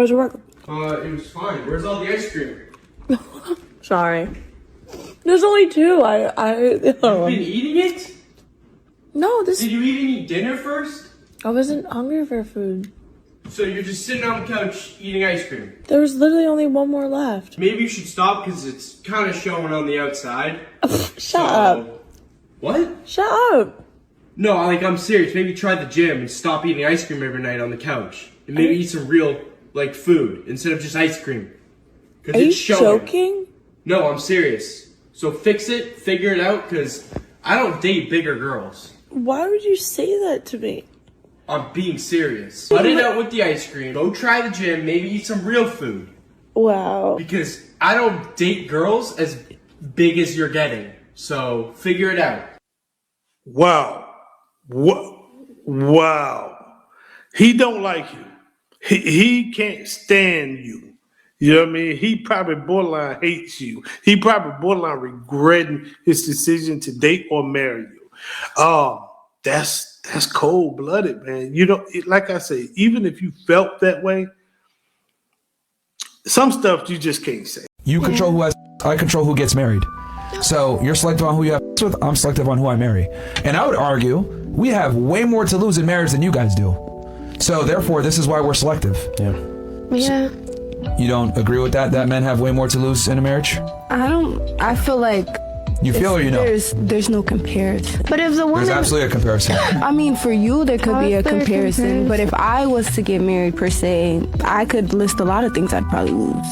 was your work? It was fine. Where's all the ice cream? Sorry. There's only 2. You've been eating it? No, Did you even eat dinner first? I wasn't hungry for food. So you're just sitting on the couch eating ice cream? There was literally only 1 more left. Maybe you should stop because it's kind of showing on the outside. Shut up. What? Shut up. No, I'm serious. Maybe try the gym and stop eating ice cream every night on the couch. And maybe eat some real, food instead of just ice cream. Are you joking? No, I'm serious. So fix it, figure it out, because I don't date bigger girls. Why would you say that to me? I'm being serious. Cut it out with the ice cream. Go try the gym. Maybe eat some real food. Wow. Because I don't date girls as big as you're getting. So figure it out. Wow. Wow. He don't like you. He can't stand you. You know what I mean? He probably borderline hates you. He probably borderline regretting his decision to date or marry you. That's cold-blooded, man. You know, like I say, even if you felt that way, some stuff you just can't say. You control who has, I control who gets married. So you're selective on who you have with, I'm selective on who I marry. And I would argue we have way more to lose in marriage than you guys do. So therefore, this is why we're selective. Yeah. You don't agree with that? That men have way more to lose in a marriage? I feel like you feel or you know? There's no comparison. But if the woman, there's absolutely a comparison. I mean, for you there could be a comparison, but if I was to get married per se, I could list a lot of things I'd probably lose.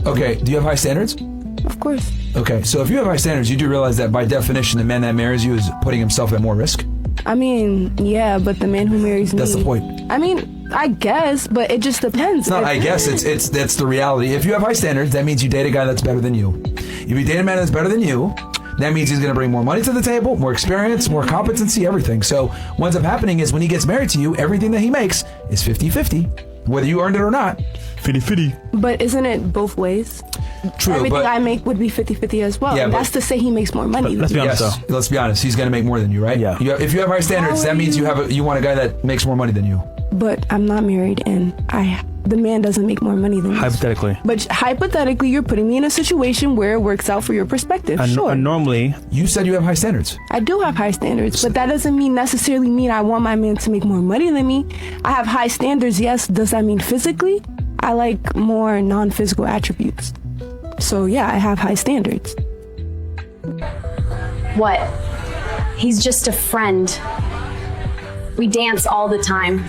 Okay, do you have high standards? Of course. Okay, so if you have high standards, you do realize that by definition, the man that marries you is putting himself at more risk? I mean, yeah, but the man who marries me... That's the point. I mean, I guess, but it just depends. It's not I guess, that's the reality. If you have high standards, that means you date a guy that's better than you. If you date a man that's better than you, that means he's going to bring more money to the table, more experience, more competency, everything. So what ends up happening is when he gets married to you, everything that he makes is 50-50. Whether you earned it or not, 50-50. But isn't it both ways? True, Everything but I make would be 50-50 as well. Yeah, that's to say he makes more money. Let's be honest, though. Let's be honest. He's going to make more than you, right? Yeah. If you have high standards, that means you want a guy that makes more money than you. But I'm not married, and the man doesn't make more money than me. Hypothetically. But hypothetically, you're putting me in a situation where it works out for your perspective. Sure. Normally, you said you have high standards. I do have high standards, but that doesn't necessarily mean I want my man to make more money than me. I have high standards, yes. Does that mean physically? I like more non-physical attributes. So yeah, I have high standards. What? He's just a friend. We dance all the time.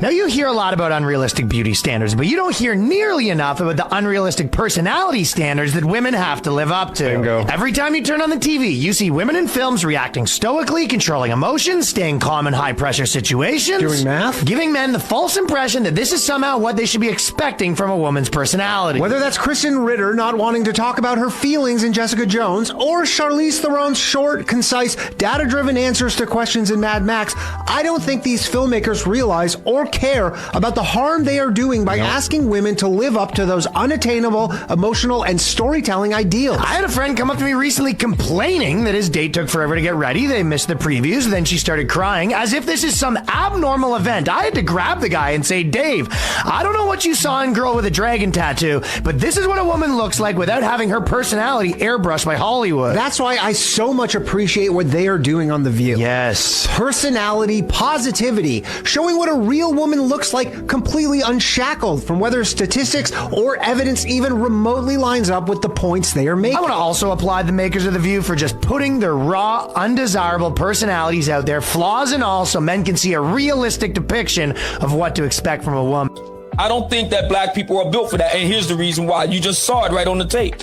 Now, you hear a lot about unrealistic beauty standards, but you don't hear nearly enough about the unrealistic personality standards that women have to live up to. Bingo. Every time you turn on the TV, you see women in films reacting stoically, controlling emotions, staying calm in high-pressure situations. Doing math? Giving men the false impression that this is somehow what they should be expecting from a woman's personality. Whether that's Kristen Ritter not wanting to talk about her feelings in Jessica Jones, or Charlize Theron's short, concise, data-driven answers to questions in Mad Max, I don't think these filmmakers realize or care about the harm they are doing by asking women to live up to those unattainable, emotional, and storytelling ideals. I had a friend come up to me recently complaining that his date took forever to get ready. They missed the previews. Then she started crying as if this is some abnormal event. I had to grab the guy and say, Dave, I don't know what you saw in Girl with a Dragon Tattoo, but this is what a woman looks like without having her personality airbrushed by Hollywood. That's why I so much appreciate what they are doing on The View. Yes. Personality, positivity, showing what a real woman looks like completely unshackled from whether statistics or evidence even remotely lines up with the points they are making. I want to also applaud the makers of The View for just putting their raw, undesirable personalities out there, flaws and all, so men can see a realistic depiction of what to expect from a woman. I don't think that black people are built for that, and here's the reason why. You just saw it right on the tape.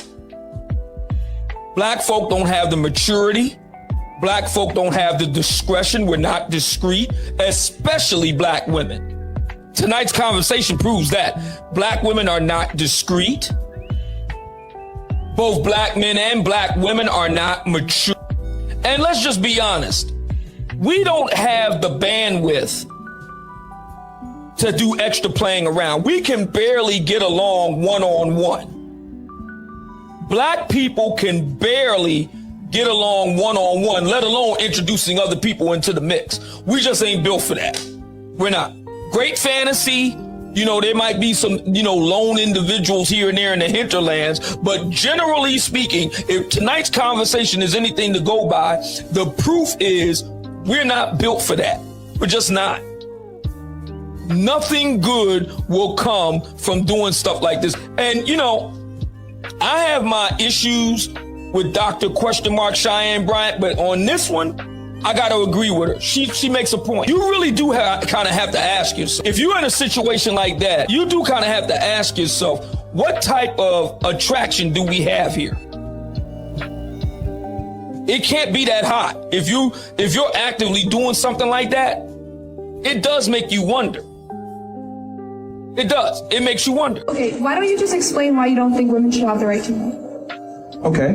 Black folk don't have the maturity. Black folk don't have the discretion. We're not discreet, especially black women. Tonight's conversation proves that black women are not discreet. Both black men and black women are not mature. And let's just be honest. We don't have the bandwidth to do extra playing around. We can barely get along one-on-one. Black people can barely get along one-on-one, let alone introducing other people into the mix. We just ain't built for that. We're not. Great fantasy. You know, there might be some, lone individuals here and there in the hinterlands, but generally speaking, if tonight's conversation is anything to go by, the proof is we're not built for that. We're just not. Nothing good will come from doing stuff like this. And, I have my issues with Dr. Cheyenne Bryant, but on this one, I got to agree with her. She makes a point. You really do kind of have to ask yourself, if you're in a situation like that, you do kind of have to ask yourself, what type of attraction do we have here? It can't be that hot. If you're actively doing something like that, it does make you wonder. It does. It makes you wonder. Okay, why don't you just explain why you don't think women should have the right to vote? Okay.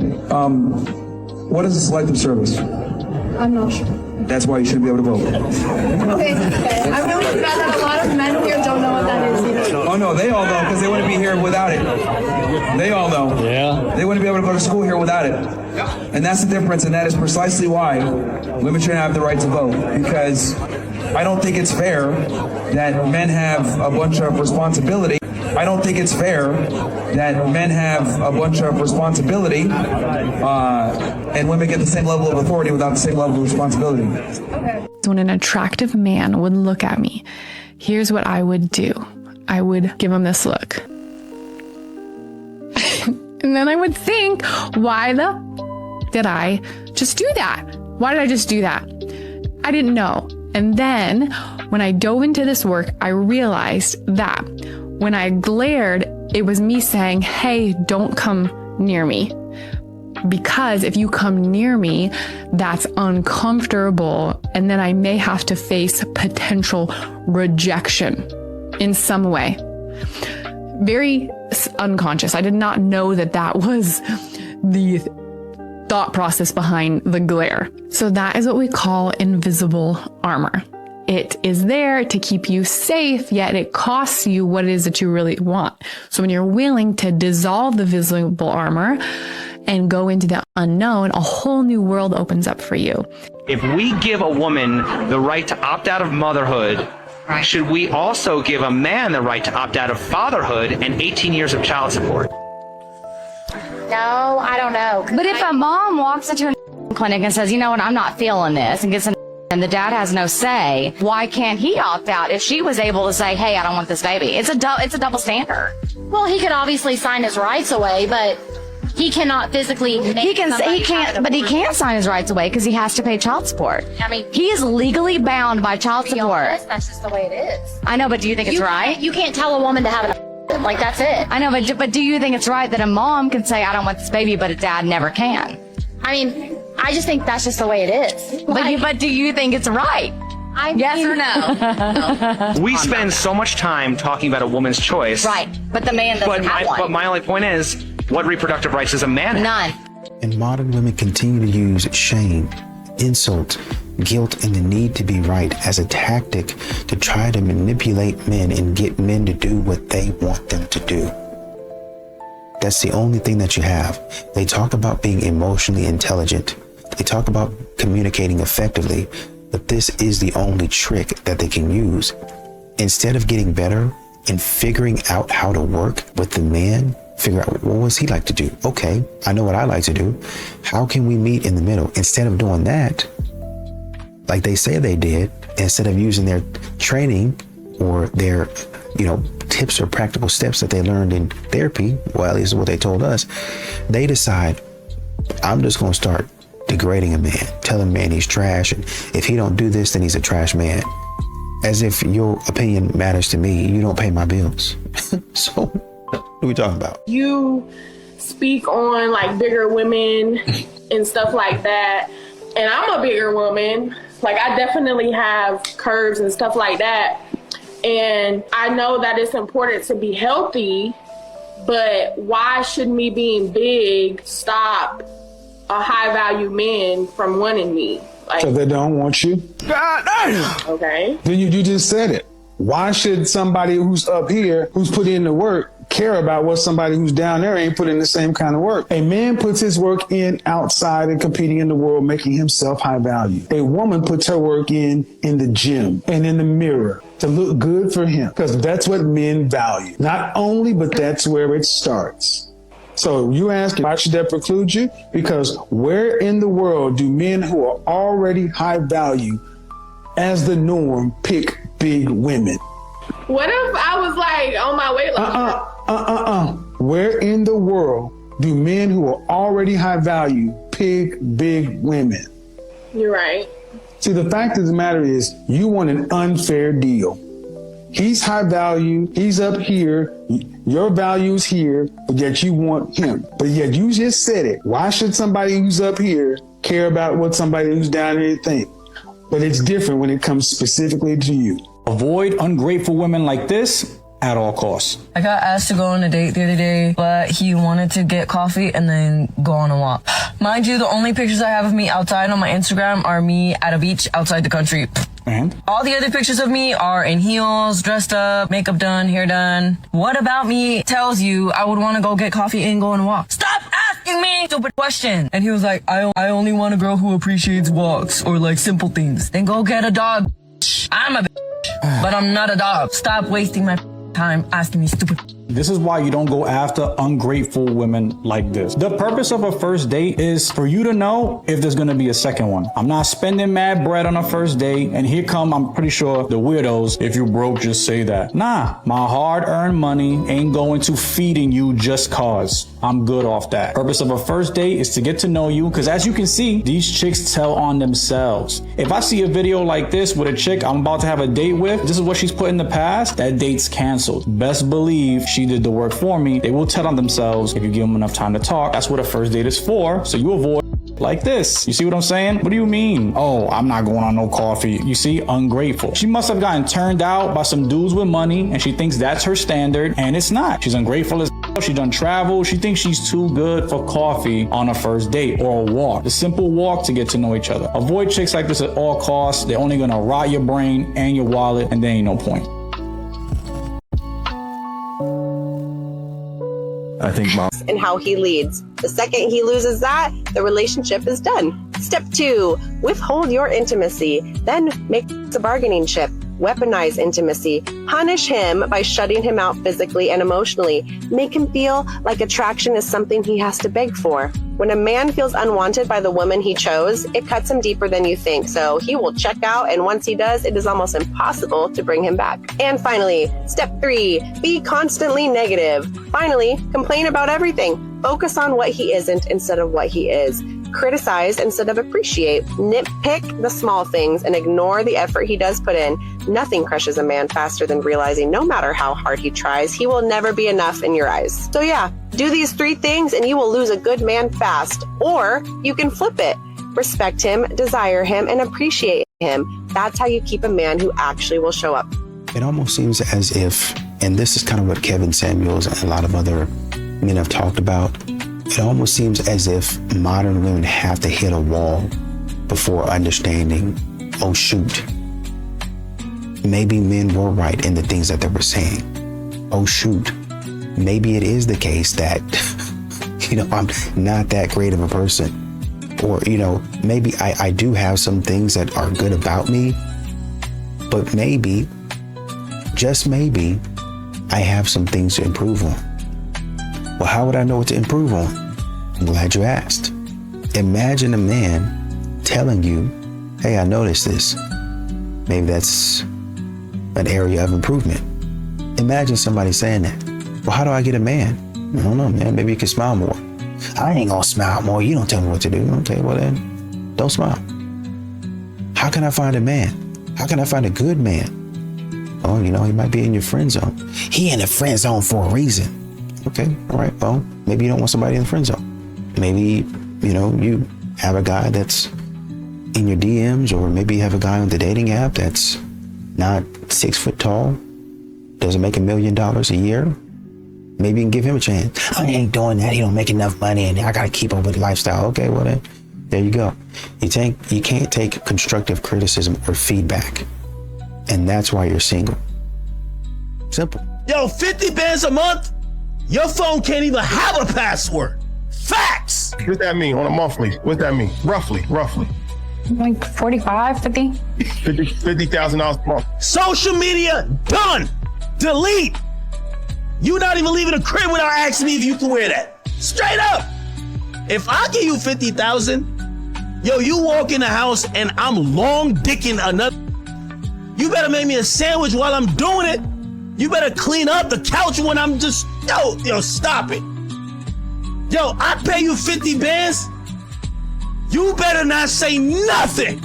What is a selective service? I'm not sure. That's why you shouldn't be able to vote. Okay. I'm really glad that a lot of men here don't know what that is either. Oh no, they all know because they wouldn't be here without it. They all know. Yeah. They wouldn't be able to go to school here without it. And that's the difference, and that is precisely why women shouldn't have the right to vote. Because I don't think it's fair that men have a bunch of responsibility. I don't think it's fair that men have a bunch of responsibility and women get the same level of authority without the same level of responsibility. When an attractive man would look at me, here's what I would do. I would give him this look. And then I would think, why did I just do that? Why did I just do that? I didn't know. And then when I dove into this work, I realized that when I glared, it was me saying, hey, don't come near me. Because if you come near me, that's uncomfortable. And then I may have to face potential rejection in some way. Very unconscious. I did not know that was the thought process behind the glare. So that is what we call invisible armor. It is there to keep you safe, yet it costs you what it is that you really want. So when you're willing to dissolve the visible armor and go into the unknown, a whole new world opens up for you. If we give a woman the right to opt out of motherhood, should we also give a man the right to opt out of fatherhood and 18 years of child support? No, I don't know. But if a mom walks into a clinic and says, you know what, I'm not feeling this, and gets an and the dad has no say, why can't he opt out if she was able to say, hey, I don't want this baby? It's a double standard. Well, he could obviously sign his rights away, but he cannot physically make he can sign his rights away because he has to pay child support. I mean, he is legally bound by child support. Honest, that's just the way it is. I know, but do you think it's right? You can't tell a woman to have an like, that's it. I know, but do you think it's right that a mom can say, I don't want this baby, but a dad never can? I mean, I just think that's just the way it is. But do you think it's right? Yes or no? We spend so much time talking about a woman's choice. Right, but the man doesn't have one. But my only point is, what reproductive rights does a man have? None. And modern women continue to use shame, insult, guilt, and the need to be right as a tactic to try to manipulate men and get men to do what they want them to do. That's the only thing that you have. They talk about being emotionally intelligent. They talk about communicating effectively, but this is the only trick that they can use. Instead of getting better and figuring out how to work with the man, figure out what does he like to do? Okay, I know what I like to do. How can we meet in the middle? Instead of doing that, like they say they did, instead of using their training or their, tips or practical steps that they learned in therapy, well, at least what they told us, they decide, I'm just going to start degrading a man, telling a man he's trash, and if he don't do this, then he's a trash man. As if your opinion matters to me, you don't pay my bills. So, what are we talking about? You speak on like bigger women and stuff like that, and I'm a bigger woman. Like, I definitely have curves and stuff like that. And I know that it's important to be healthy, but why should me being big stop a high value man from wanting me? Because they don't want you. God damn. Okay. Then you just said it. Why should somebody who's up here, who's put in the work, care about what somebody who's down there ain't putting the same kind of work. A man puts his work in outside and competing in the world, making himself high value. A woman puts her work in the gym and in the mirror to look good for him, because that's what men value. Not only, but that's where it starts. So you ask, why should that preclude you? Because where in the world do men who are already high value as the norm pick big women? What if I was like on my weight loss? Where in the world do men who are already high value pick big women? You're right. See, the fact of the matter is, you want an unfair deal. He's high value, he's up here, your value's here, but yet you want him. But yet you just said it. Why should somebody who's up here care about what somebody who's down here thinks? But it's different when it comes specifically to you. Avoid ungrateful women like this at all costs. I got asked to go on a date the other day, but he wanted to get coffee and then go on a walk. Mind you, the only pictures I have of me outside on my Instagram are me at a beach outside the country. And? All the other pictures of me are in heels, dressed up, makeup done, hair done. What about me tells you I would want to go get coffee and go on a walk? Stop asking me stupid questions. And he was like, I only want a girl who appreciates walks or like simple things. Then go get a dog. I'm a but I'm not a dog. Stop wasting my time asking me stupid. This is why you don't go after ungrateful women like this. The purpose of a first date is for you to know if there's gonna be a second one. I'm not spending mad bread on a first date, and here come, I'm pretty sure, the weirdos. If you broke, just say that. Nah, my hard-earned money ain't going to feeding you just cause. I'm good off that. Purpose of a first date is to get to know you, because as you can see, these chicks tell on themselves. If I see a video like this with a chick I'm about to have a date with, this is what she's put in the past, that date's canceled. Best believe she did the work for me. They will tell on themselves if you give them enough time to talk. That's what a first date is for, so you avoid like this. You see what I'm saying? What do you mean? Oh, I'm not going on no coffee. You see, ungrateful. She must have gotten turned out by some dudes with money, and she thinks that's her standard, and it's not. She's ungrateful as she done travel. She thinks she's too good for coffee on a first date or a walk. The simple walk to get to know each other. Avoid chicks like this at all costs. They're only gonna rot your brain and your wallet, and there ain't no point. I think mom. And how he leads. The second he loses that, the relationship is done. Step 2, withhold your intimacy. Then make a bargaining chip. Weaponize intimacy. Punish him by shutting him out physically and emotionally. Make him feel like attraction is something he has to beg for. When a man feels unwanted by the woman he chose, it cuts him deeper than you think. So he will check out, and once he does, it is almost impossible to bring him back. And finally, step 3, be constantly negative. Finally, complain about everything. Focus on what he isn't instead of what he is. Criticize instead of appreciate. Nitpick the small things and ignore the effort he does put in. Nothing crushes a man faster than realizing no matter how hard he tries, he will never be enough in your eyes. So yeah, do these 3 things and you will lose a good man fast. Or you can flip it. Respect him, desire him, and appreciate him. That's how you keep a man who actually will show up. It almost seems as if, and this is kind of what Kevin Samuels and a lot of other men have talked about, it almost seems as if modern women have to hit a wall before understanding, oh shoot, maybe men were right in the things that they were saying. Oh shoot, maybe it is the case that, I'm not that great of a person. Or, maybe I do have some things that are good about me, but maybe, just maybe, I have some things to improve on. Well, how would I know what to improve on? I'm glad you asked. Imagine a man telling you, hey, I noticed this. Maybe that's an area of improvement. Imagine somebody saying that. Well, how do I get a man? I don't know, man. Maybe you can smile more. I ain't gonna smile more. You don't tell me what to do. Okay, well then, don't smile. How can I find a man? How can I find a good man? Oh, he might be in your friend zone. He in the friend zone for a reason. Okay, all right, well, maybe you don't want somebody in the friend zone. Maybe, you have a guy that's in your DMs, or maybe you have a guy on the dating app that's not 6 foot tall, doesn't make $1 million a year. Maybe you can give him a chance. I ain't doing that. He don't make enough money, and I got to keep up with lifestyle. Okay, well then, there you go. You can't take constructive criticism or feedback, and that's why you're single. Simple. Yo, 50 bands a month? Your phone can't even have a password. Facts! What's that mean on a monthly? What's that mean? Roughly. Like 45, 50? $50,000 a month. Social media, done. Delete. You not even leaving the crib without asking me if you can wear that. Straight up. If I give you 50,000, yo, you walk in the house and I'm long dicking another. You better make me a sandwich while I'm doing it. You better clean up the couch when I'm just, yo, stop it. Yo, I pay you 50 bands. You better not say nothing.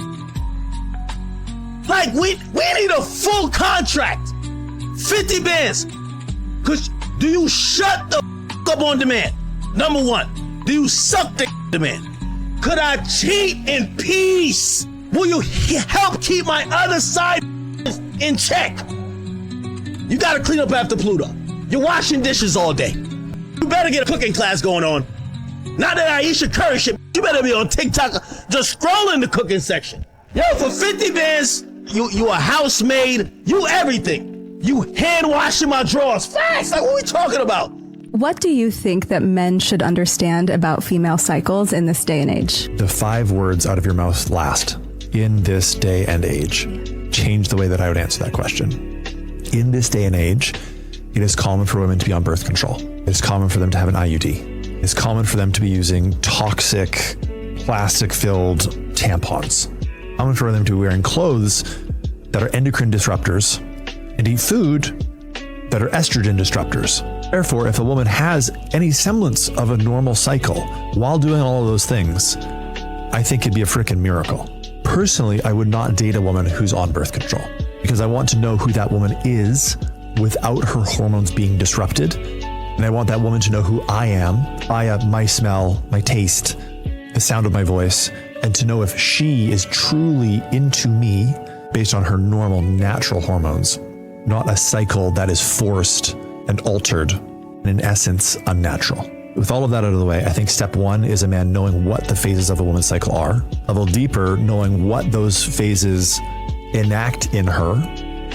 Like, we need a full contract. 50 bands. Cause do you shut the up on demand? Number one, do you suck the demand? Could I cheat in peace? Will you help keep my other side in check? You gotta clean up after Pluto. You're washing dishes all day. You better get a cooking class going on. Not that Aisha Curry shit. You better be on TikTok just scrolling the cooking section. Yo, for 50 bands, you a housemaid, you everything. You hand washing my drawers. Facts, like what we talking about? What do you think that men should understand about female cycles in this day and age? The 5 words out of your mouth last. In this day and age. Change the way that I would answer that question. In this day and age, it is common for women to be on birth control. It is common for them to have an IUD. It's common for them to be using toxic, plastic-filled tampons. Common for them to be wearing clothes that are endocrine disruptors and eat food that are estrogen disruptors. Therefore, if a woman has any semblance of a normal cycle while doing all of those things, I think it'd be a freaking miracle. Personally, I would not date a woman who's on birth control because I want to know who that woman is without her hormones being disrupted. And I want that woman to know who I am via my smell, my taste, the sound of my voice, and to know if she is truly into me based on her normal, natural hormones, not a cycle that is forced and altered and in essence unnatural. With all of that out of the way, I think step 1 is a man knowing what the phases of a woman's cycle are. Level deeper, knowing what those phases enact in her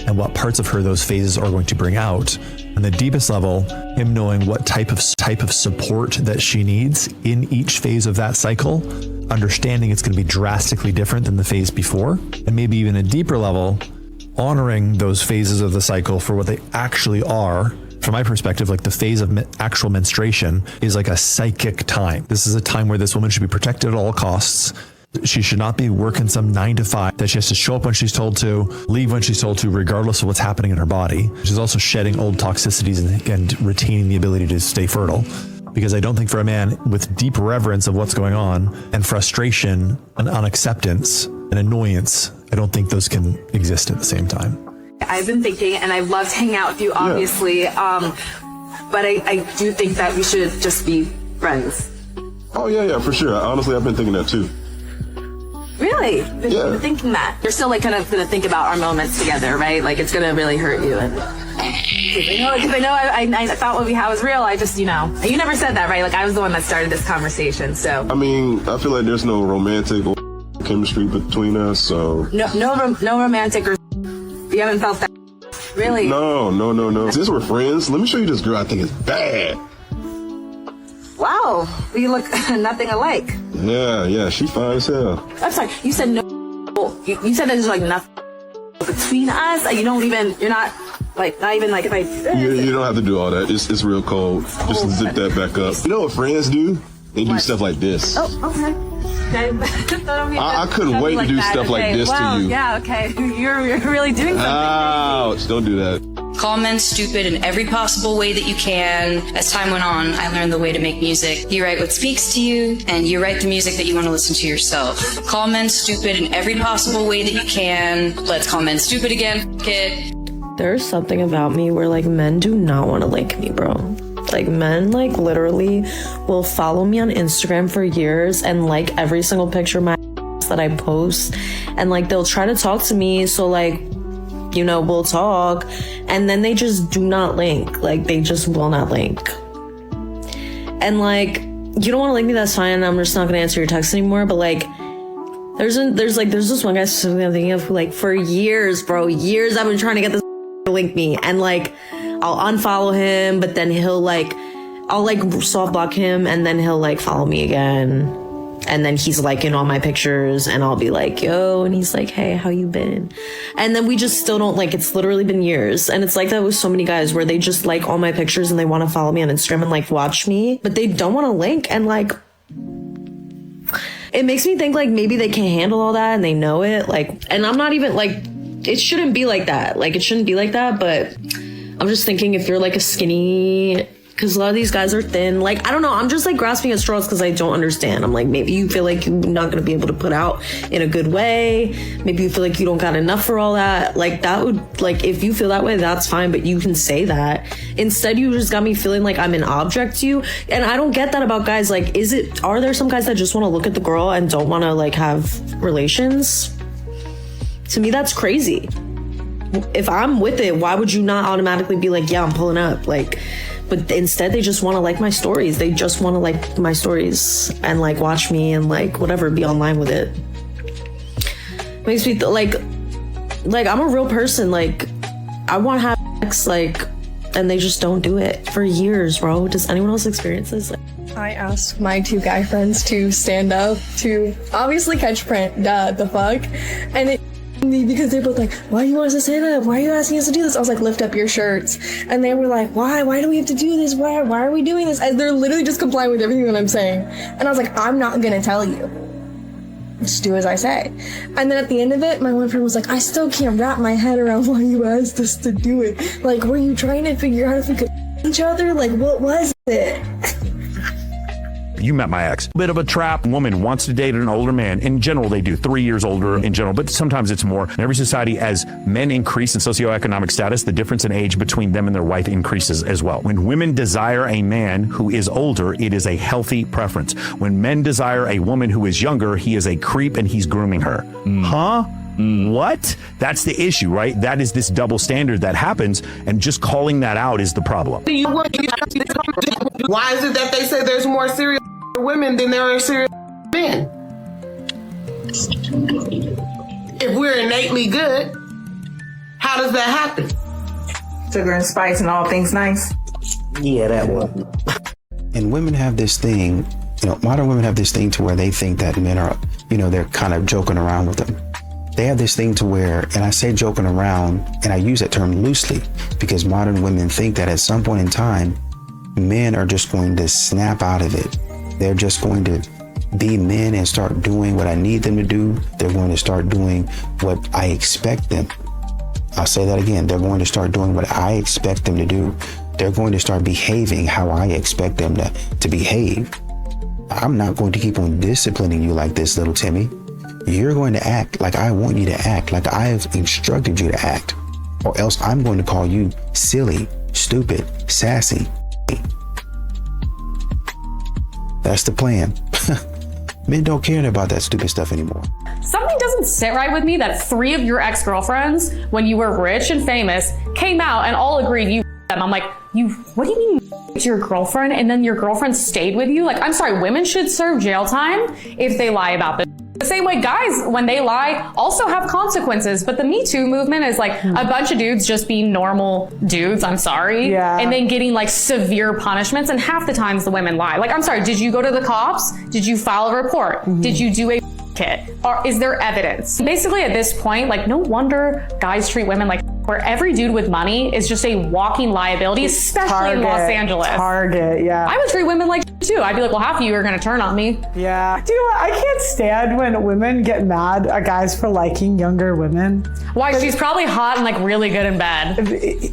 and what parts of her those phases are going to bring out. And the deepest level, him knowing what type of support that she needs in each phase of that cycle, understanding it's going to be drastically different than the phase before, and maybe even a deeper level, honoring those phases of the cycle for what they actually are. From my perspective, like the phase of actual menstruation is like a psychic time. This is a time where this woman should be protected at all costs. She should not be working some 9 to 5, that she has to show up when she's told to, leave when she's told to, regardless of what's happening in her body. She's also shedding old toxicities and retaining the ability to stay fertile. Because I don't think for a man with deep reverence of what's going on and frustration and unacceptance and annoyance, I don't think those can exist at the same time. I've been thinking, and I'd love to hang out with you, obviously, but I do think that we should just be friends. Oh, yeah, for sure. Honestly, I've been thinking that too. Really? Been thinking that. You're still like kind of going to think about our moments together, right? Like it's going to really hurt you. And I know I thought what we had was real. I just, you never said that, right? Like I was the one that started this conversation, so. I mean, I feel like there's no romantic or chemistry between us, so. No romantic or you haven't felt that, really? No. Since we're friends, let me show you this girl I think is bad. Wow, we look nothing alike. Yeah, she fine as hell. I'm sorry, you said no. You said there's like nothing between us. You're not even like if I. You don't have to do all that. It's real cold. Just zip that back up. You know what friends do? They do stuff like this. Oh, okay. I couldn't wait to do stuff like this to you. Yeah, okay. You're really doing something. Ouch, don't do that. Call men stupid in every possible way that you can. As time went on, I learned the way to make music. You write what speaks to you, and you write the music that you want to listen to yourself. Call men stupid in every possible way that you can. Let's call men stupid again, kid. There's something about me where like men do not want to like me, bro. Like men like literally will follow me on Instagram for years and like every single picture of my that I post, and like they'll try to talk to me, so like we'll talk, and then they just do not link. Like they just will not link. And like you don't want to link me, that's fine. I'm just not gonna answer your texts anymore. But like there's this one guy specifically I'm thinking of who like for years I've been trying to get this to link me, and like I'll unfollow him, but then he'll like I'll like soft block him and then he'll like follow me again. And then he's liking all my pictures and I'll be like, yo, and he's like, hey, how you been? And then we just still don't like, it's literally been years. And it's like that with so many guys where they just like all my pictures and they want to follow me on Instagram and like watch me, but they don't want to link. And like, it makes me think like maybe they can't handle all that and they know it. Like, and I'm not even like, it shouldn't be like that. Like, it shouldn't be like that. But I'm just thinking if you're like a skinny, because a lot of these guys are thin. Like, I don't know. I'm just like grasping at straws because I don't understand. I'm like, maybe you feel like you're not going to be able to put out in a good way. Maybe you feel like you don't got enough for all that. Like, that would, like, if you feel that way, that's fine, but you can say that. Instead, you just got me feeling like I'm an object to you. And I don't get that about guys. Like, are there some guys that just want to look at the girl and don't want to like have relations? To me, that's crazy. If I'm with it, why would you not automatically be like, yeah, I'm pulling up? Like, but instead they just want to like my stories. They just want to like my stories and like watch me and like whatever, be online with it. Makes me like I'm a real person. Like, I want to have sex, like, and they just don't do it for years, bro. Does anyone else experience this? Like, I asked my 2 guy friends to stand up to obviously catch print, the fuck, and it me because they're both like, why do you want us to stand up? Why are you asking us to do this? I was like, lift up your shirts. And they were like, why do we have to do this? Why are we doing this? And they're literally just complying with everything that I'm saying. And I was like, I'm not gonna tell you. Just do as I say. And then at the end of it, my one friend was like, I still can't wrap my head around why you asked us to do it. Like, were you trying to figure out if we could each other? Like, what was it? You met my ex. Bit of a trap. Woman wants to date an older man. In general, they do 3 years older in general, but sometimes it's more. In every society, as men increase in socioeconomic status, the difference in age between them and their wife increases as well. When women desire a man who is older, it is a healthy preference. When men desire a woman who is younger, he is a creep and he's grooming her. Huh? What? That's the issue, right? That is this double standard that happens, and just calling that out is the problem. Why is it that they say there's more serious women than there are serious men? If we're innately good, how does that happen? Sugar and spice and all things nice? Yeah, that one. And women have this thing, modern women have this thing to where they think that men are, they're kind of joking around with them. They have this thing to where, and I say joking around, and I use that term loosely, because modern women think that at some point in time, men are just going to snap out of it. They're just going to be men and start doing what I need them to do. They're going to start doing what I expect them. I'll say that again. They're going to start doing what I expect them to do. They're going to start behaving how I expect them to behave. I'm not going to keep on disciplining you like this, little Timmy. You're going to act like I want you to act, like I've instructed you to act, or else I'm going to call you silly, stupid, sassy. That's the plan. Men don't care about that stupid stuff anymore. Something doesn't sit right with me that 3 of your ex-girlfriends, when you were rich and famous, came out and all agreed you them. I'm like, what do you mean to your girlfriend and then your girlfriend stayed with you? Like, I'm sorry, women should serve jail time if they lie about this. The same way guys, when they lie, also have consequences. But the Me Too movement is like a bunch of dudes just being normal dudes, I'm sorry. Yeah. And then getting like severe punishments. And half the times the women lie. Like, I'm sorry, did you go to the cops? Did you file a report? Did you do a kit? Or is there evidence? Basically at this point, like, no wonder guys treat women like where every dude with money is just a walking liability, especially in Los Angeles. Target, yeah. I would treat women like too. I'd be like, well, half of you are going to turn on me. Yeah. Do you know what? I can't stand when women get mad at guys for liking younger women. Why? She's probably hot and like really good in bed. Do you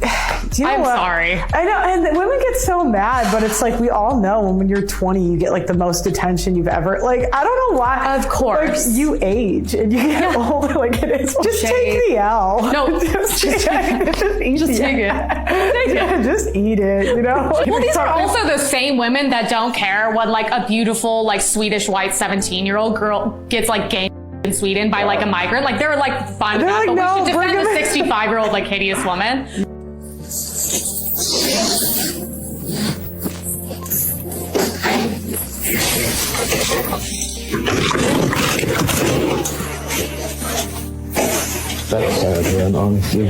know I'm what? sorry. I know, and women get so mad, but it's like we all know when you're 20, you get like the most attention you've ever. Like, I don't know why. Of course. Like, you age and you get older. Like, it is. Just take the L. No, just eat take it. Take it. Just eat it. You know. Well, these are also the same women that don't care when like a beautiful like Swedish white 17-year-old girl gets like gay in Sweden by like a migrant. Like they're like fine with that, like, but no, we should defend the 65-year-old like hideous woman. That's sad, man, honestly.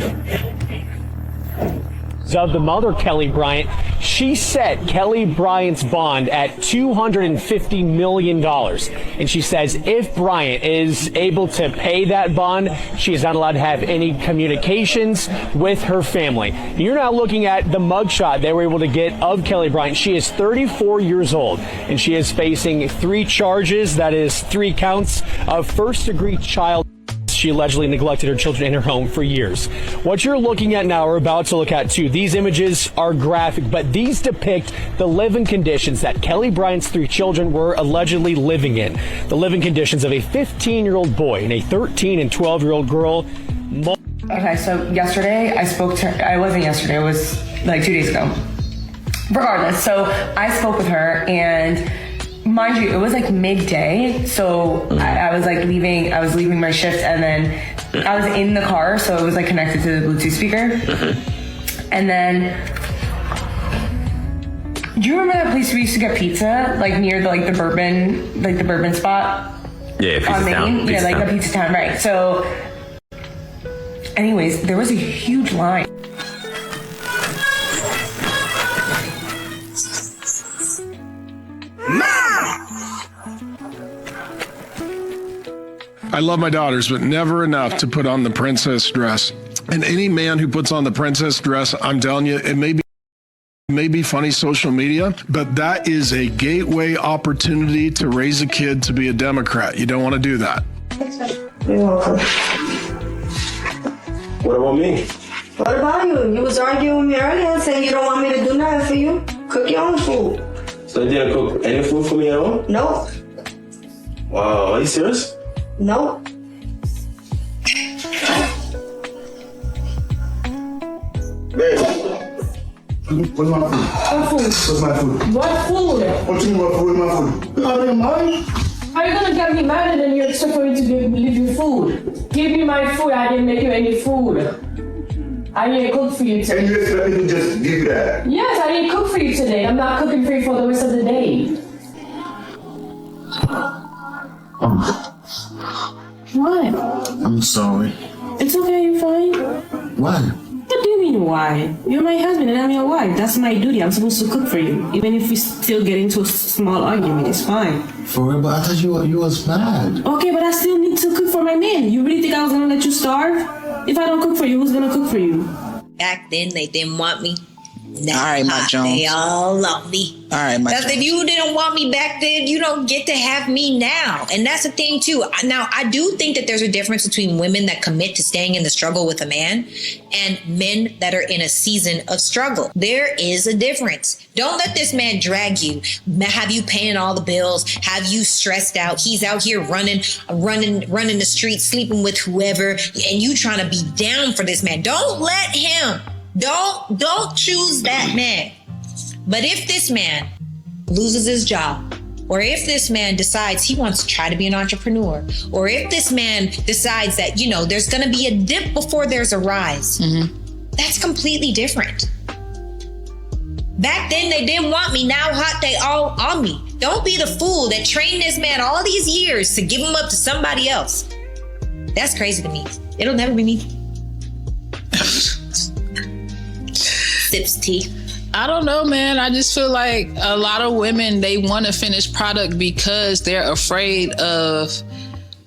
Of the mother, Kelly Bryant, She set Kelly Bryant's bond at $250 million. And she says if Bryant is able to pay that bond, she is not allowed to have any communications with her family. You're now looking at the mugshot they were able to get of Kelly Bryant. She is 34 years old, and she is facing 3 charges. That is 3 counts of first-degree child. She allegedly neglected her children in her home for years. What you're looking at now, or about to look at too, these images are graphic, but these depict the living conditions that Kelly Bryant's 3 children were allegedly living in. The living conditions of a 15-year-old boy and a 13 and 12-year-old girl. Okay, so yesterday I spoke to her. It wasn't yesterday, it was like 2 days ago. Regardless, so I spoke with her, and mind you, it was like midday, so I was like leaving my shift, and then I was in the car, so it was like connected to the Bluetooth speaker. And then, do you remember that place we used to get pizza, like near the bourbon spot? Yeah, Pizza on Main? Town. Yeah, like the Pizza Town, right. So anyways, there was a huge line. I love my daughters, but never enough to put on the princess dress. And any man who puts on the princess dress, I'm telling you, it may be funny social media, but that is a gateway opportunity to raise a kid to be a Democrat. You don't want to do that. You're welcome. What about me? What about you? You was arguing with me earlier saying you don't want me to do nothing for you. Cook your own food. So you didn't cook any food for me at all? Nope. Wow, are you serious? Nope. Babe. Where's my food? What food? Where's my food? What food? What you mean what food? Where's my food? You out of your mind? How are you gonna get me mad and then you expect for me to leave you food? Give me my food, I didn't make you any food. I didn't cook for you today. And you expect me to just give you that? Yes, I didn't cook for you today. I'm not cooking for you for the rest of the day. What? I'm sorry. It's okay, you're fine. Why? What do you mean why? You're my husband and I'm your wife. That's my duty. I'm supposed to cook for you. Even if we still get into a small argument, it's fine. For real, but I thought you was mad. Okay, but I still need to cook for my man. You really think I was gonna let you starve? If I don't cook for you, who's gonna cook for you? Back then, they didn't want me. All right, Mike Jones. They all love me. All right, Mike Because if you didn't want me back then, you don't get to have me now. And that's the thing, too. Now, I do think that there's a difference between women that commit to staying in the struggle with a man and men that are in a season of struggle. There is a difference. Don't let this man drag you, have you paying all the bills, have you stressed out. He's out here running the streets, sleeping with whoever, and you trying to be down for this man. Don't let him. Don't choose that man. But if this man loses his job, or if this man decides he wants to try to be an entrepreneur, or if this man decides that, there's going to be a dip before there's a rise, that's completely different. Back then, they didn't want me. Now, hot, they all on me. Don't be the fool that trained this man all these years to give him up to somebody else. That's crazy to me. It'll never be me. Sips tea. I don't know, man. I just feel like a lot of women, they want a finished product because they're afraid of,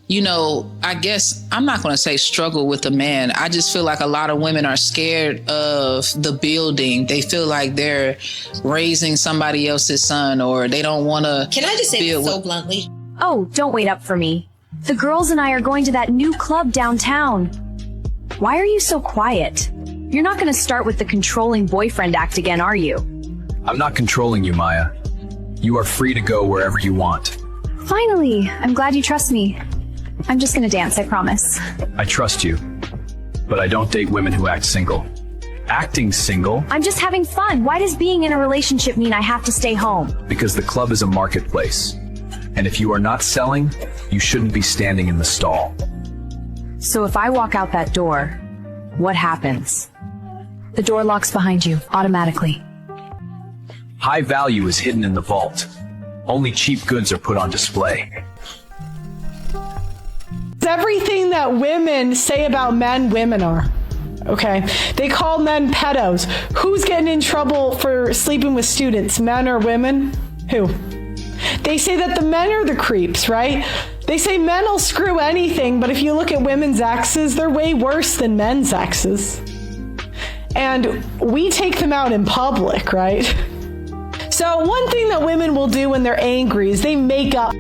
I guess I'm not going to say struggle with a man. I just feel like a lot of women are scared of the building. They feel like they're raising somebody else's son, or they don't want to. Can I just say this so bluntly? Oh, don't wait up for me. The girls and I are going to that new club downtown. Why are you so quiet? You're not going to start with the controlling boyfriend act again, are you? I'm not controlling you, Maya. You are free to go wherever you want. Finally, I'm glad you trust me. I'm just going to dance, I promise. I trust you, but I don't date women who act single. Acting single? I'm just having fun. Why does being in a relationship mean I have to stay home? Because the club is a marketplace. And if you are not selling, you shouldn't be standing in the stall. So if I walk out that door, what happens? The door locks behind you, automatically. High value is hidden in the vault. Only cheap goods are put on display. Everything that women say about men, women are. Okay. They call men pedos. Who's getting in trouble for sleeping with students, men or women? Who? They say that the men are the creeps, right? They say men will screw anything, but if you look at women's exes, they're way worse than men's exes. And we take them out in public, right? So one thing that women will do when they're angry is they make up.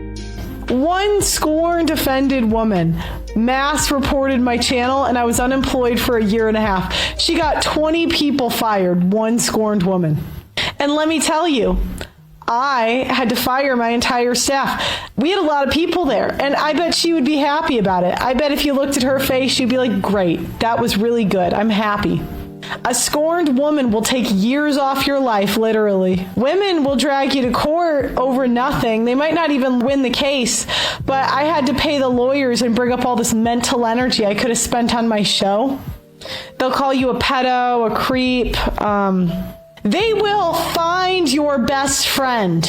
One scorned, offended woman mass reported my channel, and I was unemployed for a year and a half. She got 20 people fired, one scorned woman. And let me tell you, I had to fire my entire staff. We had a lot of people there, and I bet she would be happy about it. I bet if you looked at her face, she'd be like, great, that was really good, I'm happy. A scorned woman will take years off your life, literally. Women will drag you to court over nothing. They might not even win the case, but I had to pay the lawyers and bring up all this mental energy I could have spent on my show. They'll call you a pedo, a creep. They will find your best friend.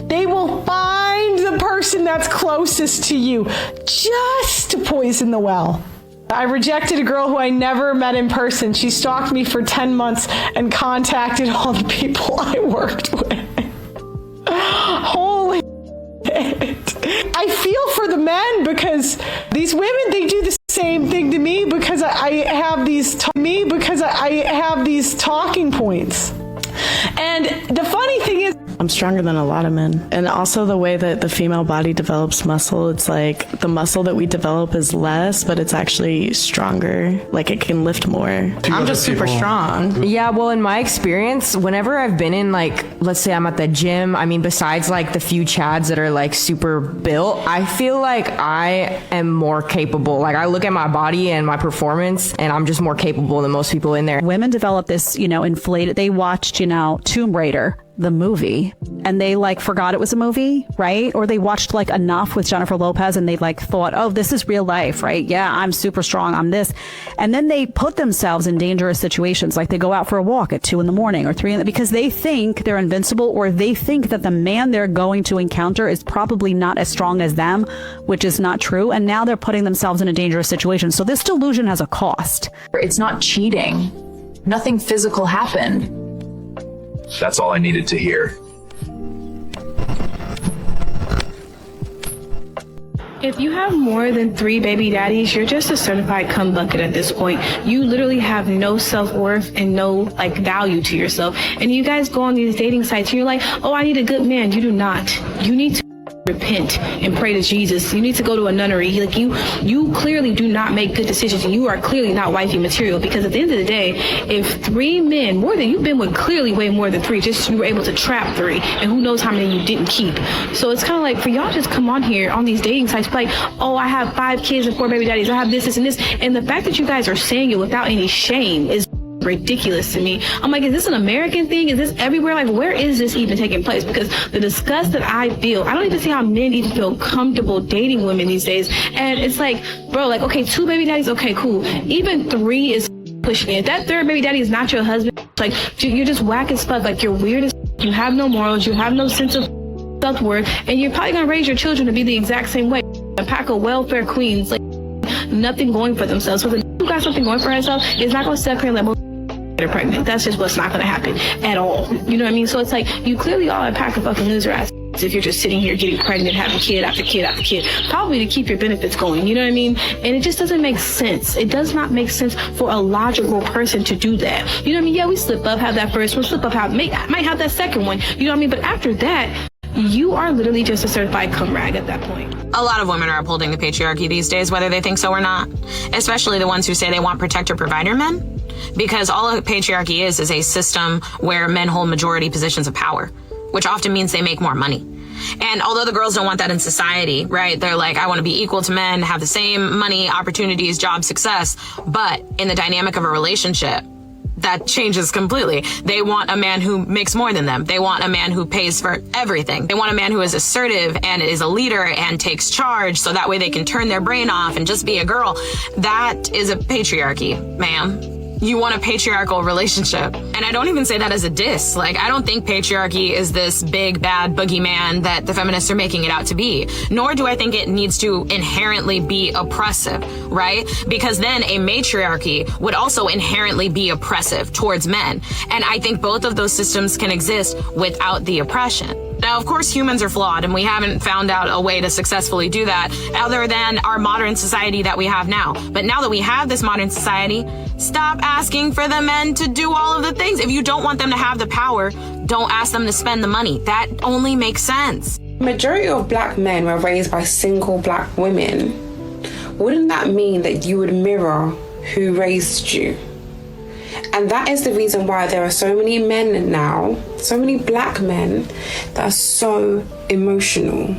They will find the person that's closest to you just to poison the well. I rejected a girl who I never met in person. She stalked me for 10 months and contacted all the people I worked with. Holy shit. I feel for the men because these women, they do the same thing to me because I have these talking points. And the funny thing is, I'm stronger than a lot of men. And also the way that the female body develops muscle, it's like the muscle that we develop is less, but it's actually stronger. Like it can lift more. I'm just super strong. Yeah, well, in my experience, whenever I've been in, like, let's say I'm at the gym, I mean, besides like the few chads that are like super built, I feel like I am more capable. Like I look at my body and my performance and I'm just more capable than most people in there. Women develop this, inflated, they watched, Tomb Raider, the movie, and they like forgot it was a movie, right? Or they watched like enough with Jennifer Lopez and they like thought, oh, this is real life, right? Yeah, I'm super strong, I'm this. And then they put themselves in dangerous situations. Like they go out for a walk at 2 a.m. or 3 a.m. because they think they're invincible, or they think that the man they're going to encounter is probably not as strong as them, which is not true. And now they're putting themselves in a dangerous situation. So this delusion has a cost. It's not cheating. Nothing physical happened. That's all I needed to hear. If you have more than 3 baby daddies, you're just a certified cum bucket at this point. You literally have no self-worth and no value to yourself. And you guys go on these dating sites and you're like, oh, I need a good man. You do not. You need to repent and pray to Jesus. You need to go to a nunnery. Like you clearly do not make good decisions, and you are clearly not wifey material, because at the end of the day, if 3 men, more than you've been with, clearly way more than 3, just you were able to trap 3, and who knows how many you didn't keep. So it's kind of like for y'all just come on here on these dating sites like, oh, I have 5 kids and 4 baby daddies, I have this and this, and the fact that you guys are saying it without any shame is ridiculous to me. I'm like, is this an American thing? Is this everywhere? Like, where is this even taking place? Because the disgust that I feel, I don't even see how men even feel comfortable dating women these days. And it's like, bro, like, okay, 2 baby daddies, okay, cool. Even 3 is pushing it. If that 3rd baby daddy is not your husband, like, you're just whack as fuck. Like, you're weird as you have no morals, you have no sense of self-worth, and you're probably gonna raise your children to be the exact same way. A pack of welfare queens, like, nothing going for themselves. So if who got something going for herself is not gonna step here and let get her pregnant. That's just what's not going to happen at all. You know what I mean? So it's like, you clearly are a pack of fucking loser ass if you're just sitting here getting pregnant, having kid after kid after kid, probably to keep your benefits going. You know what I mean? And it just doesn't make sense. It does not make sense for a logical person to do that. You know what I mean? Yeah, we slip up, have that first one, slip up, might have that second one. You know what I mean? But after that, you are literally just a certified cum rag at that point. A lot of women are upholding the patriarchy these days, whether they think so or not, especially the ones who say they want protector-provider men. Because all a patriarchy is a system where men hold majority positions of power, which often means they make more money. And although the girls don't want that in society, right? They're like, I want to be equal to men, have the same money, opportunities, job, success. But in the dynamic of a relationship, that changes completely. They want a man who makes more than them. They want a man who pays for everything. They want a man who is assertive and is a leader and takes charge, so that way they can turn their brain off and just be a girl. That is a patriarchy, ma'am. you want a patriarchal relationship. And I don't even say that as a diss. Like, I don't think patriarchy is this big, bad boogeyman that the feminists are making it out to be. Nor do I think it needs to inherently be oppressive, right? Because then a matriarchy would also inherently be oppressive towards men. And I think both of those systems can exist without the oppression. Now, of course, humans are flawed, and we haven't found out a way to successfully do that other than our modern society that we have now. But now that we have this modern society, stop asking for the men to do all of the things. If you don't want them to have the power, don't ask them to spend the money. That only makes sense. Majority of black men were raised by single black women. Wouldn't that mean that you would mirror who raised you? And that is the reason why there are so many men now, so many black men, that are so emotional.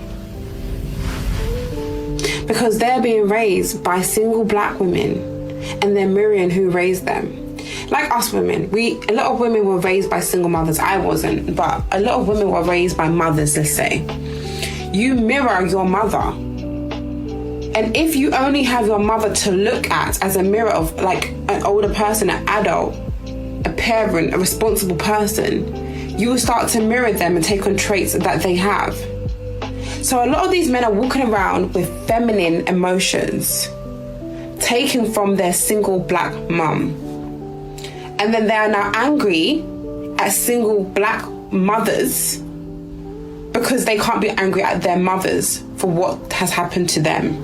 Because they're being raised by single black women and they're mirroring who raised them. Like us women, a lot of women were raised by single mothers. I wasn't, but a lot of women were raised by mothers, let's say. You mirror your mother. And if you only have your mother to look at as a mirror of like an older person, an adult, a parent, a responsible person, you will start to mirror them and take on traits that they have. So a lot of these men are walking around with feminine emotions taken from their single black mum. And then they are now angry at single black mothers because they can't be angry at their mothers for what has happened to them.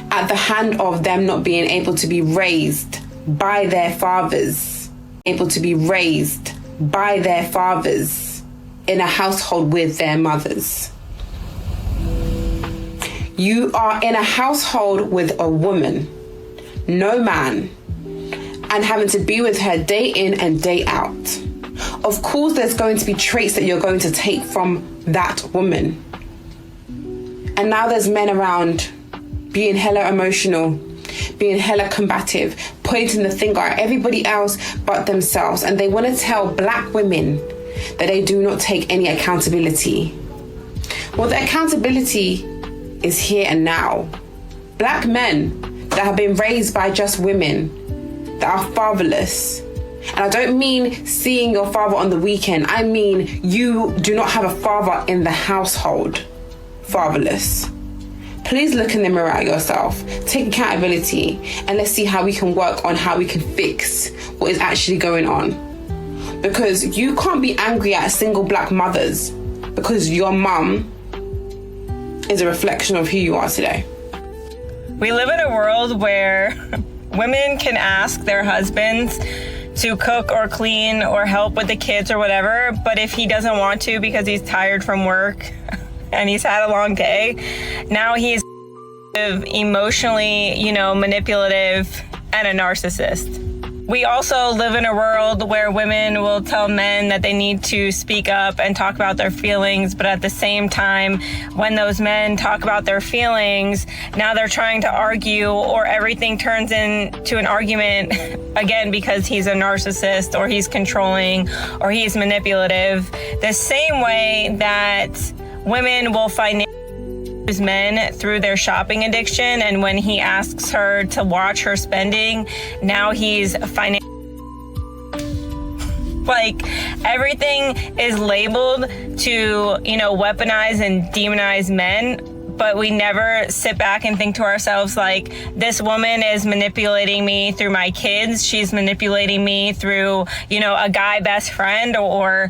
At the hand of them not being able to be raised by their fathers, able to be raised by their fathers in a household with their mothers. You are in a household with a woman, no man, and having to be with her day in and day out. Of course, there's going to be traits that you're going to take from that woman. And now there's men around being hella emotional, being hella combative, pointing the finger at everybody else but themselves. And they want to tell black women that they do not take any accountability. Well, the accountability is here and now. Black men that have been raised by just women that are fatherless. And I don't mean seeing your father on the weekend. I mean you do not have a father in the household. Fatherless. Please look in the mirror at yourself, take accountability, and let's see how we can work on how we can fix what is actually going on. Because you can't be angry at single black mothers because your mum is a reflection of who you are today. We live in a world where women can ask their husbands to cook or clean or help with the kids or whatever, but if he doesn't want to because he's tired from work and he's had a long day, now he's emotionally, manipulative and a narcissist. We also live in a world where women will tell men that they need to speak up and talk about their feelings, but at the same time, when those men talk about their feelings, now they're trying to argue, or everything turns into an argument again because he's a narcissist or he's controlling or he's manipulative. The same way that women will financially use men through their shopping addiction, and when he asks her to watch her spending, now he's financially. Like, everything is labeled to, weaponize and demonize men, but we never sit back and think to ourselves, like, this woman is manipulating me through my kids. She's manipulating me through, a guy best friend, or,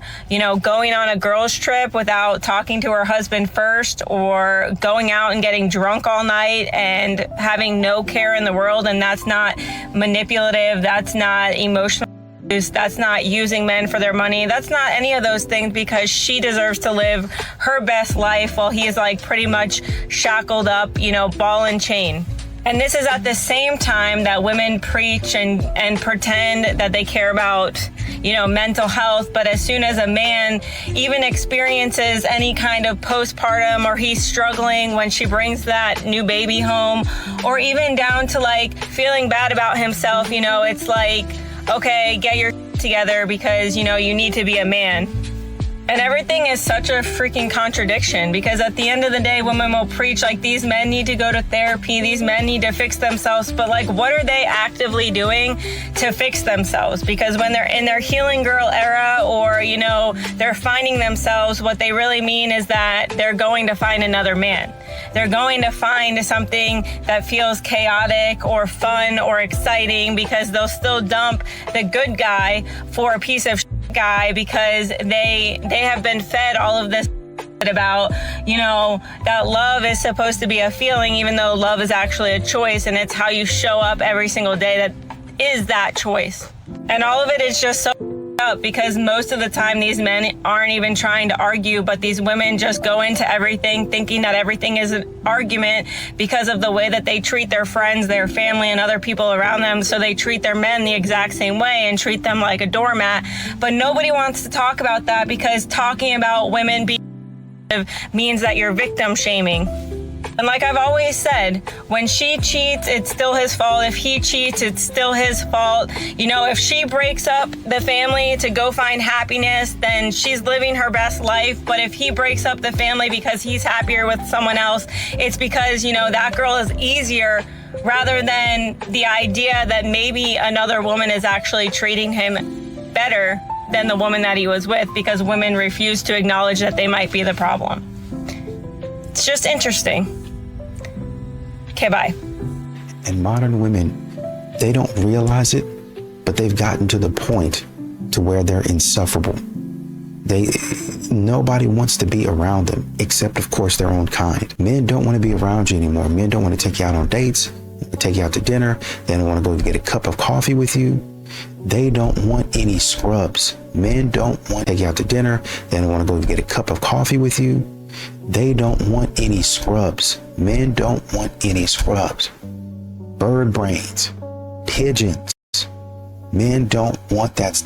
going on a girls trip without talking to her husband first, or going out and getting drunk all night and having no care in the world. And that's not manipulative. That's not emotional. That's not using men for their money. That's not any of those things, because she deserves to live her best life while he's like pretty much shackled up, ball and chain. And this is at the same time that women preach and pretend that they care about, mental health. But as soon as a man even experiences any kind of postpartum, or he's struggling when she brings that new baby home, or even down to like feeling bad about himself, it's like, okay, get your together because, you need to be a man. And everything is such a freaking contradiction, because at the end of the day, women will preach like these men need to go to therapy, these men need to fix themselves, but like, what are they actively doing to fix themselves? Because when they're in their healing girl era, or, you know, they're finding themselves, what they really mean is that they're going to find another man. They're going to find something that feels chaotic or fun or exciting, because they'll still dump the good guy for a piece of guy, because they have been fed all of this about, you know, that love is supposed to be a feeling, even though love is actually a choice, and it's how you show up every single day that is that choice. And all of it is just so up, because most of the time these men aren't even trying to argue, but these women just go into everything thinking that everything is an argument because of the way that they treat their friends, their family, and other people around them. So they treat their men the exact same way and treat them like a doormat. But nobody wants to talk about that, because talking about women being means that you're victim shaming. And like I've always said, when she cheats, it's still his fault. If he cheats, it's still his fault. You know, if she breaks up the family to go find happiness, then she's living her best life. But if he breaks up the family because he's happier with someone else, it's because, you know, that girl is easier, rather than the idea that maybe another woman is actually treating him better than the woman that he was with, because women refuse to acknowledge that they might be the problem. It's just interesting. Okay, bye. And modern women, they don't realize it, but they've gotten to the point to where they're insufferable. Nobody wants to be around them, except of course their own kind. Men don't want to be around you anymore. Men don't want to take you out on dates, take you out to dinner. They don't want to go get a cup of coffee with you. They don't want any scrubs. Men don't want to take you out to dinner. They don't want to go get a cup of coffee with you. They don't want any scrubs. Men don't want any scrubs. Bird brains, pigeons. Men don't want that stuff.